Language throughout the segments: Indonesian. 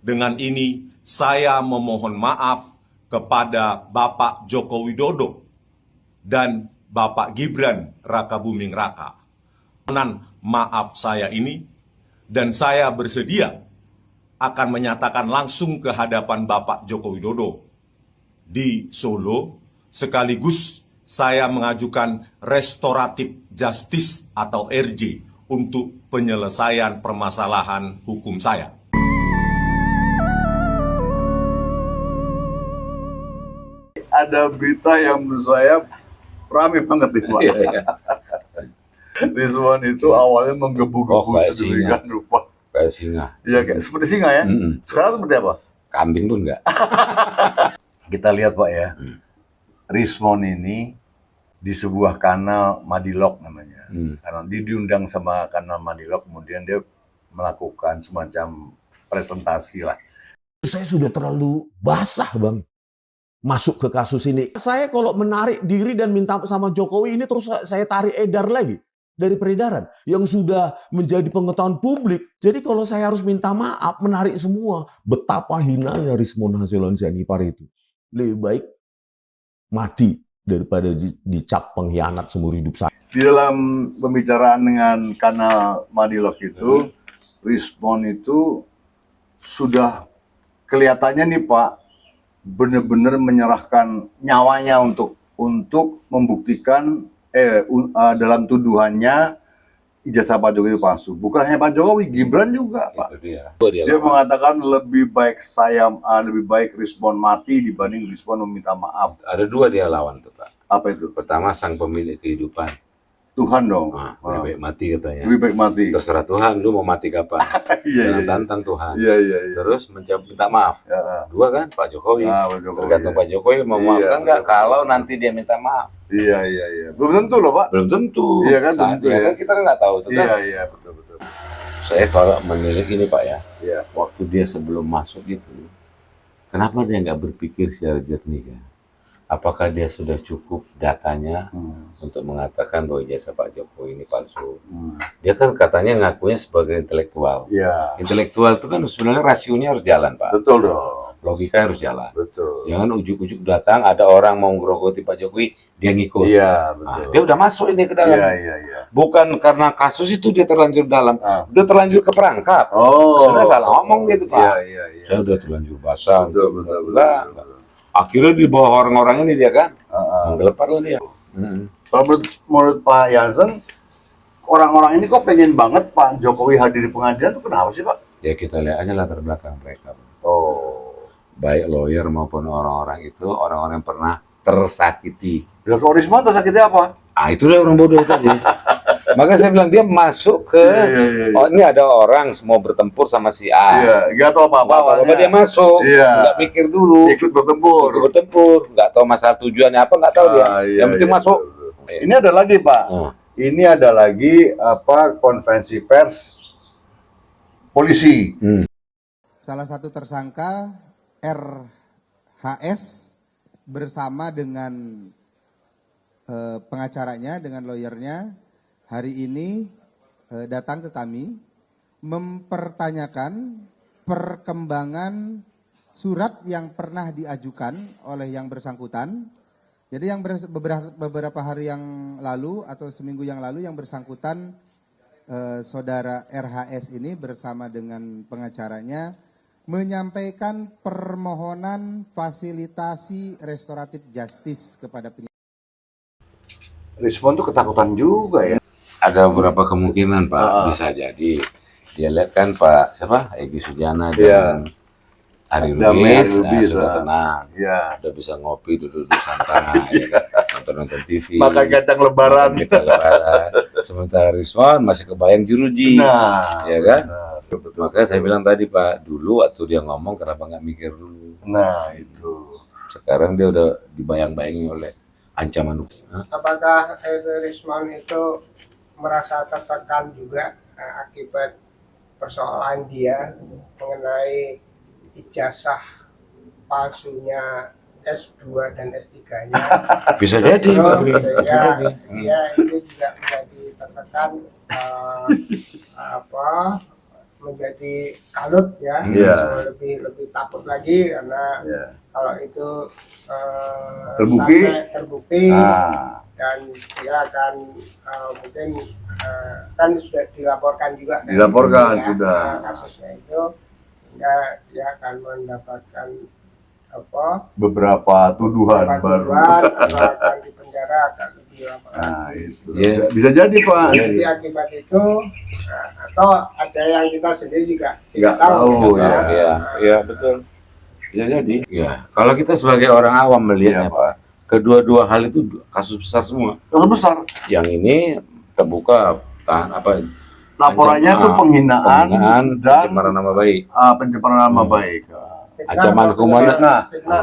Dengan ini, saya memohon maaf kepada Bapak Joko Widodo dan Bapak Gibran Rakabuming Raka. Maaf saya ini, dan saya bersedia akan menyatakan langsung ke hadapan Bapak Joko Widodo di Solo, sekaligus saya mengajukan restoratif justice atau RJ untuk penyelesaian permasalahan hukum saya. Ada berita yang menurut saya rame banget nih Pak. Rizwan itu awalnya menggebu-gebu sedemikian rupa. Kayak singa. Iya, kayak seperti singa ya. Sekarang seperti apa? Kambing pun enggak. Kita lihat Pak ya. Rizwan ini di sebuah kanal Madilog namanya. Karena dia diundang sama kanal Madilog, kemudian dia melakukan semacam presentasi lah. Saya sudah terlalu basah Bang masuk ke kasus ini. Saya kalau menarik diri dan minta sama Jokowi ini terus saya tarik edar lagi dari peredaran yang sudah menjadi pengetahuan publik. Jadi kalau saya harus minta maaf, menarik semua, betapa hinanya Rizwan Hasselon Sianipar itu. Lebih baik mati daripada dicap pengkhianat seumur hidup saya. Di dalam pembicaraan dengan kanal Madilog itu, Rizwan itu sudah kelihatannya nih Pak, benar-benar menyerahkan nyawanya untuk membuktikan dalam tuduhannya ijazah Pak Jokowi palsu. Bukan hanya Pak Jokowi, Gibran juga Pak. Dia mengatakan lebih baik Rizwan mati dibanding Rizwan meminta maaf. Ada dua dia lawan tuh Pak. Apa itu? Pertama sang pemilik kehidupan. Tuhan dong. Nah, lebih baik mati katanya. Lebih baik mati. Terserah Tuhan, lu mau mati kapan? Jangan tantang Tuhan. Terus minta maaf. Dua kan Pak Jokowi. Tergantung Pak Jokowi mau memaafkan nggak kalau nanti dia minta maaf. Iya. Belum tentu loh Pak. Belum tentu. Iya kan? Kan kita kan nggak tahu tuh kan. Iya, betul. Saya kalau menilai ini Pak ya. Waktu dia sebelum masuk itu, kenapa dia nggak berpikir secara jernih ya? Apakah dia sudah cukup datanya untuk mengatakan bahwa ijazah Pak Jokowi ini palsu? Dia kan katanya ngakunya sebagai intelektual. Intelektual itu kan sebenarnya rasionya harus jalan Pak. Betul dong. Logika harus jalan. Betul. Jangan ujuk-ujuk datang ada orang mau ngerogoti Pak Jokowi, dia ngikut. Iya, betul. Nah, dia udah masuk ini ke dalam. Iya. Bukan karena kasus itu dia terlanjur dalam, udah terlanjur ke perangkap. Sebenarnya salah ngomong gitu Pak. Iya. Saya udah terlanjur basah. Betul. Akhirnya di bawah orang-orang ini dia kan menggelepar loh dia. Kalau menurut Pak Jansen, orang-orang ini kok pengen banget Pak Jokowi hadir di pengadilan itu kenapa sih Pak? Ya kita lihat aja latar belakang mereka. Baik lawyer maupun orang-orang itu orang-orang yang pernah tersakiti. Bila kalau Rizwan tersakiti apa? Itu dia orang bodoh tadi. Maka saya bilang dia masuk ke oh ini ada orang mau bertempur sama si A. Nggak tahu apa-apa. Dia masuk, nggak mikir dulu. Ikut bertempur. Nggak tahu masalah tujuannya apa, nggak tahu dia. Yang penting masuk. Ini ada lagi Pak. Ini ada lagi konferensi pers polisi. Salah satu tersangka RHS bersama dengan pengacaranya, dengan lawyernya hari ini datang ke kami mempertanyakan perkembangan surat yang pernah diajukan oleh yang bersangkutan. Jadi yang beberapa hari yang lalu atau seminggu yang lalu yang bersangkutan saudara RHS ini bersama dengan pengacaranya menyampaikan permohonan fasilitasi restoratif justice kepada penyelidik. Rizwan tuh ketakutan juga ya. Ada beberapa kemungkinan Pak, bisa jadi dia lihat kan Pak siapa Egy Sujana dan Ari Lubis sudah tenang, udah bisa ngopi duduk santai, nonton TV, makan kacang lebaran. Sementara Rizwan masih kebayang jeruji, ya kan? Betul. Makanya saya bilang tadi Pak, dulu waktu dia ngomong kenapa nggak mikir dulu? Nah itu. Sekarang dia udah dibayang-bayangi oleh ancaman hukum. Apakah Rizwan itu merasa tertekan juga akibat persoalan dia mengenai ijazah palsunya S2 dan S3-nya? Bisa jadi. Dia ini juga menjadi tertekan menjadi kalut ya, lebih takut lagi karena kalau itu Terbukti? sampai terbukti dan dia akan mungkin kan sudah dilaporkan juga Dilaporkan, ya, sudah. kasusnya itu, sehingga dia akan mendapatkan beberapa tuduhan baru. atau akan dipenjara akan lebih lama Nah, lagi. itu bisa jadi Pak. Jadi akibat itu atau ada yang kita sendiri juga Nggak tidak tahu. tahu, ya. Ya, betul. Bisa jadi. Ya, kalau kita sebagai orang awam melihatnya, Iya, Pak, kedua-dua hal itu kasus besar semua. Kalau besar Yang ini terbuka laporannya tuh penghinaan dan pencemaran nama baik. pencemaran nama baik. Ancaman hukuman,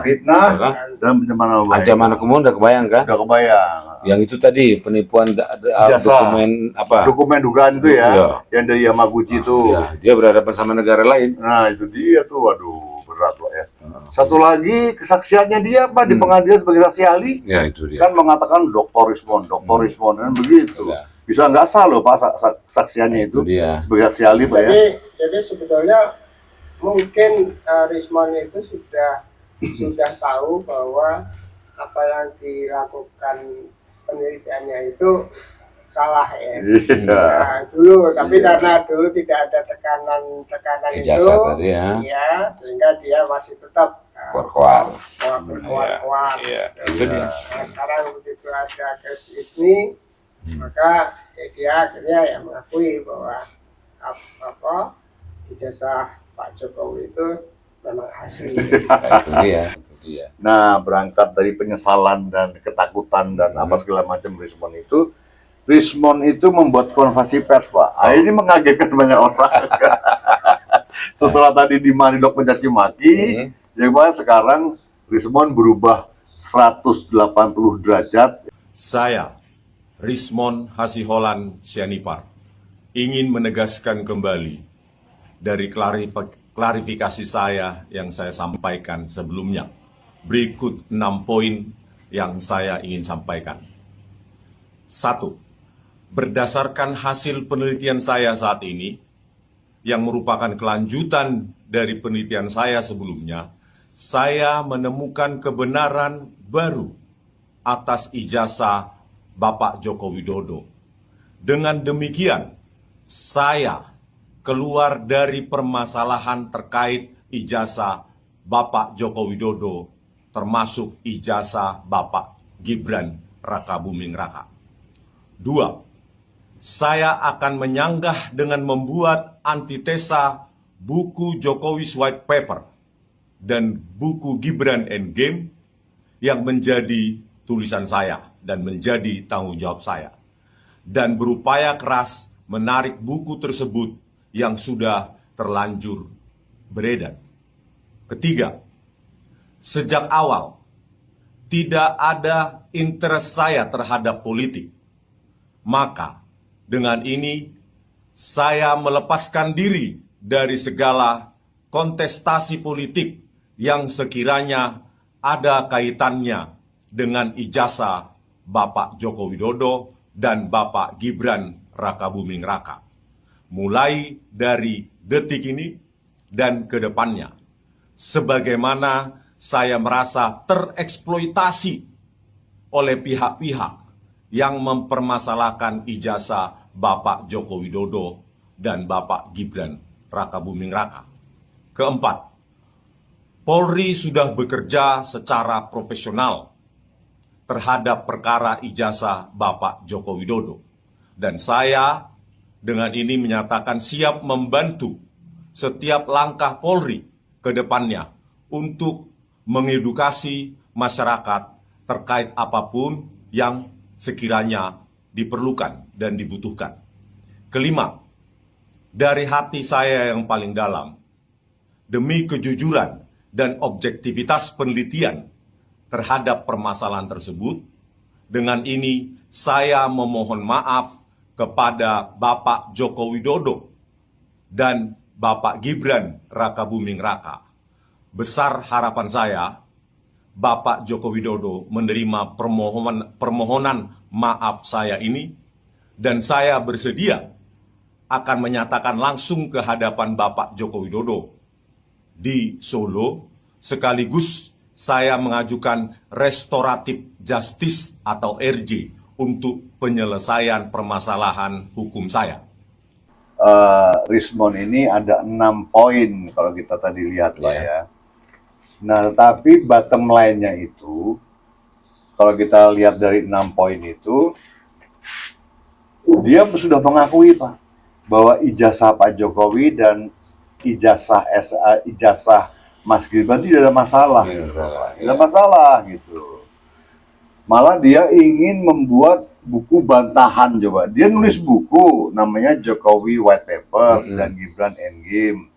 Fitnah dan pencemaran nama baik. ancaman hukuman udah kebayang kan? Udah kebayang. Yang itu tadi penipuan Ijazah. dokumen apa? Dokumen dugaan itu ya, Iya. yang dari Yamaguchi itu. Ya, dia berhadapan sama negara lain. Nah, itu dia tuh, waduh, berat Pak ya. Satu lagi kesaksiannya dia Pak di pengadilan sebagai saksi ahli Ya, itu dia. kan mengatakan Dr. Rismon kan begitu. Ya. Bisa nggak sah loh Pak saksiannya itu dia. sebagai saksi ahli Pak ya. Jadi sebetulnya mungkin Rismon itu sudah tahu bahwa apa yang dilakukan penelitiannya itu salah ya. Iya. Nah, dulu, tapi karena dulu tidak ada tekanan itu, Ijazah tadi ya. ya, sehingga dia masih tetap Kuat-kuat. berkuat-kuat. Iya, Gitu. itu dia. Nah, sekarang begitu ada kes ini, maka dia akhirnya ya mengakui bahwa ijazah Pak Jokowi itu memang asli. Nah, itu dia. Itu dia. Nah, berangkat dari penyesalan dan ketakutan dan apa segala macam Rismon itu membuat konferensi pers, Pak. Ini mengagetkan banyak orang. Setelah tadi di Manilok mencaci maki, sekarang Rismon berubah 180 derajat. Saya, Rismon Hasiholan Sianipar, ingin menegaskan kembali dari klarifikasi saya yang saya sampaikan sebelumnya. Berikut 6 poin yang saya ingin sampaikan. 1. Berdasarkan hasil penelitian saya saat ini, yang merupakan kelanjutan dari penelitian saya sebelumnya, saya menemukan kebenaran baru atas ijazah Bapak Joko Widodo. Dengan demikian, saya keluar dari permasalahan terkait ijazah Bapak Joko Widodo, termasuk ijazah Bapak Gibran Rakabuming Raka. 2. Saya akan menyanggah dengan membuat antitesa buku Jokowi's White Paper dan buku Gibran Endgame yang menjadi tulisan saya dan menjadi tanggung jawab saya, dan berupaya keras menarik buku tersebut yang sudah terlanjur beredar. 3. Sejak awal tidak ada interest saya terhadap politik. Maka dengan ini saya melepaskan diri dari segala kontestasi politik yang sekiranya ada kaitannya dengan ijazah Bapak Joko Widodo dan Bapak Gibran Rakabuming Raka. Mulai dari detik ini dan ke depannya, sebagaimana saya merasa tereksploitasi oleh pihak-pihak yang mempermasalahkan ijazah Bapak Joko Widodo dan Bapak Gibran Rakabuming Raka. 4. Polri sudah bekerja secara profesional terhadap perkara ijazah Bapak Joko Widodo. Dan saya dengan ini menyatakan siap membantu setiap langkah Polri ke depannya untuk mengedukasi masyarakat terkait apapun yang sekiranya diperlukan dan dibutuhkan. 5. Dari hati saya yang paling dalam, demi kejujuran dan objektivitas penelitian terhadap permasalahan tersebut, dengan ini saya memohon maaf kepada Bapak Joko Widodo dan Bapak Gibran Rakabuming Raka. Besar harapan saya Bapak Joko Widodo menerima permohonan maaf saya ini, dan saya bersedia akan menyatakan langsung ke hadapan Bapak Joko Widodo di Solo, sekaligus saya mengajukan restoratif justice atau RJ untuk penyelesaian permasalahan hukum saya. Rismon ini ada 6 poin kalau kita tadi lihat lah ya. Nah, tapi bottom line-nya itu, kalau kita lihat dari 6 poin itu, dia sudah mengakui Pak, bahwa ijazah Pak Jokowi dan ijazah Mas Gibran tidak ada masalah. Tidak ada masalah gitu. Malah dia ingin membuat buku bantahan coba. Dia nulis buku namanya Jokowi White Papers dan Gibran Endgame.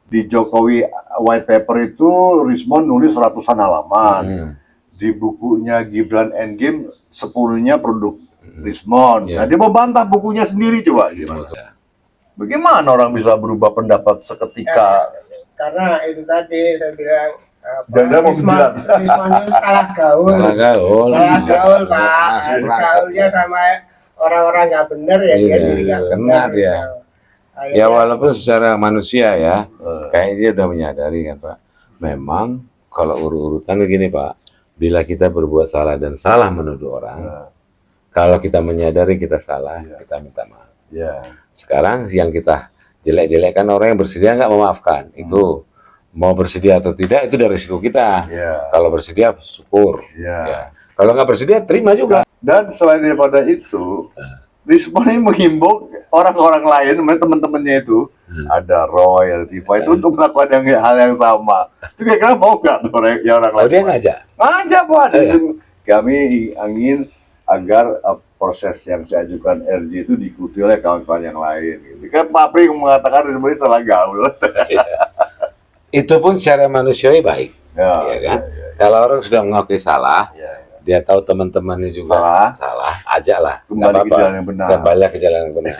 Di Jokowi White Paper itu Rismon nulis ratusan halaman. Di bukunya Gibran Endgame 10-nya produk Rismon. Nah, dia membantah bukunya sendiri coba gimana? Bagaimana orang bisa berubah pendapat seketika? Karena itu tadi saya bilang Rismon itu salah gaul. Salah gaul Pak. Gaulnya sama orang-orang nggak benar ya dia jadi nggak kena dia. Ya walaupun secara manusia ya, kayaknya dia udah menyadari kan Pak. Memang kalau urut-urutan begini Pak, bila kita berbuat salah dan salah menuduh orang, kalau kita menyadari kita salah, kita minta maaf. Sekarang yang kita jelek-jelekkan orang yang bersedia nggak memaafkan, itu mau bersedia atau tidak itu dari risiko kita. Kalau bersedia syukur. Kalau nggak bersedia terima juga. Dan selain daripada itu, Rismon ini menghimbau orang-orang lain, teman-temannya itu, ada Roy, ada Tifa itu untuk melakukan hal yang sama. Itu kira-kira mau nggak tuh orang lain? Dia ngajak. Ngajak Pak. Kami ingin agar proses yang saya ajukan RJ itu diikuti oleh kawan-kawan yang lain. Gitu. Kan Pak Pri mengatakan Rismon ini salah gaul. Itu pun secara manusiawi baik. Ya kan? Kalau orang sudah mengakui salah, dia tahu teman-temannya juga salah, ajaklah. Kembali ke jalan yang benar. Kembali ke jalan yang benar.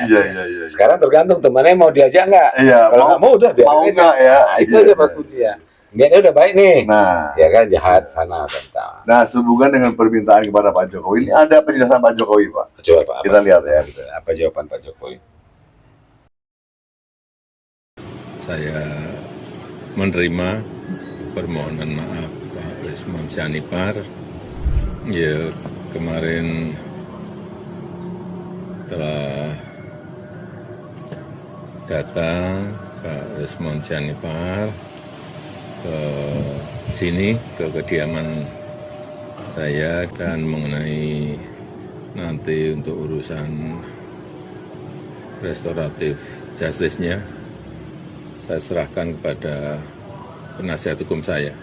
Sekarang tergantung temannya mau diajak nggak. Kalau nggak mau udah biar aja. Nah, itu aja Pak Kunci ya. Niatnya udah baik nih. Ya kan jahat sana tentang. Nah, sehubungan dengan permintaan kepada Pak Jokowi ini ada penjelasan Pak Jokowi Pak. Coba Pak. Kita lihat ya. Apa jawaban Pak Jokowi? Saya menerima permohonan maaf Pak Rismon Syanipar. Ya, kemarin telah datang Pak Rismon Syanipar ke sini, ke kediaman saya, dan mengenai nanti untuk urusan restoratif justice-nya, saya serahkan kepada penasihat hukum saya.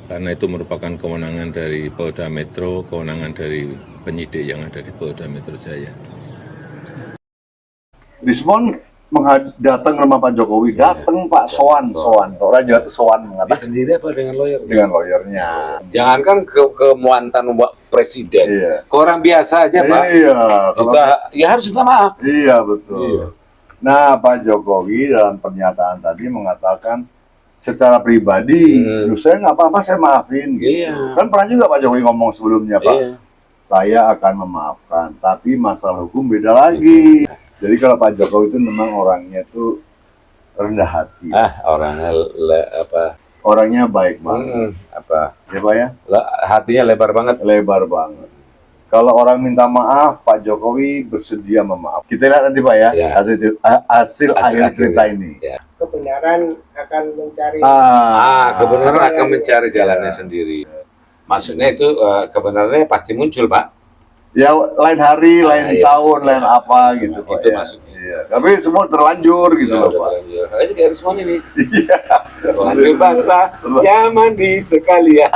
Karena itu merupakan kewenangan dari Polda Metro, kewenangan dari penyidik yang ada di Polda Metro Jaya. Rismon datang ke rumah Pak Jokowi, datang Pak, sowan. Orang Jawa itu sowan mengatakan. Dia sendiri apa dengan lawyer? Dengan lawyernya. Jangankan ke muantan Mbak Presiden, ke orang biasa aja Pak. Kita ya harus minta maaf. Iya betul. Nah, Pak Jokowi dalam pernyataan tadi mengatakan secara pribadi, saya nggak apa-apa, saya maafin. Gitu. Kan pernah juga Pak Jokowi ngomong sebelumnya Pak, saya akan memaafkan, tapi masalah hukum beda lagi. Jadi kalau Pak Jokowi itu memang orangnya itu rendah hati. Orangnya baik banget. Ya Pak ya? Hatinya lebar banget. Lebar banget. Kalau orang minta maaf, Pak Jokowi bersedia memaaf. Kita lihat nanti Pak ya, hasil akhir cerita ini. Kebenaran akan mencari kebenaran akan mencari jalannya sendiri. Maksudnya itu kebenarannya pasti muncul Pak. Ya lain hari, lain tahun, lain apa gitu Pak. Itu maksudnya. Tapi semua terlanjur gitu loh Pak. Ini kayak Rismon ini. Terlanjur basah, ya mandi sekalian.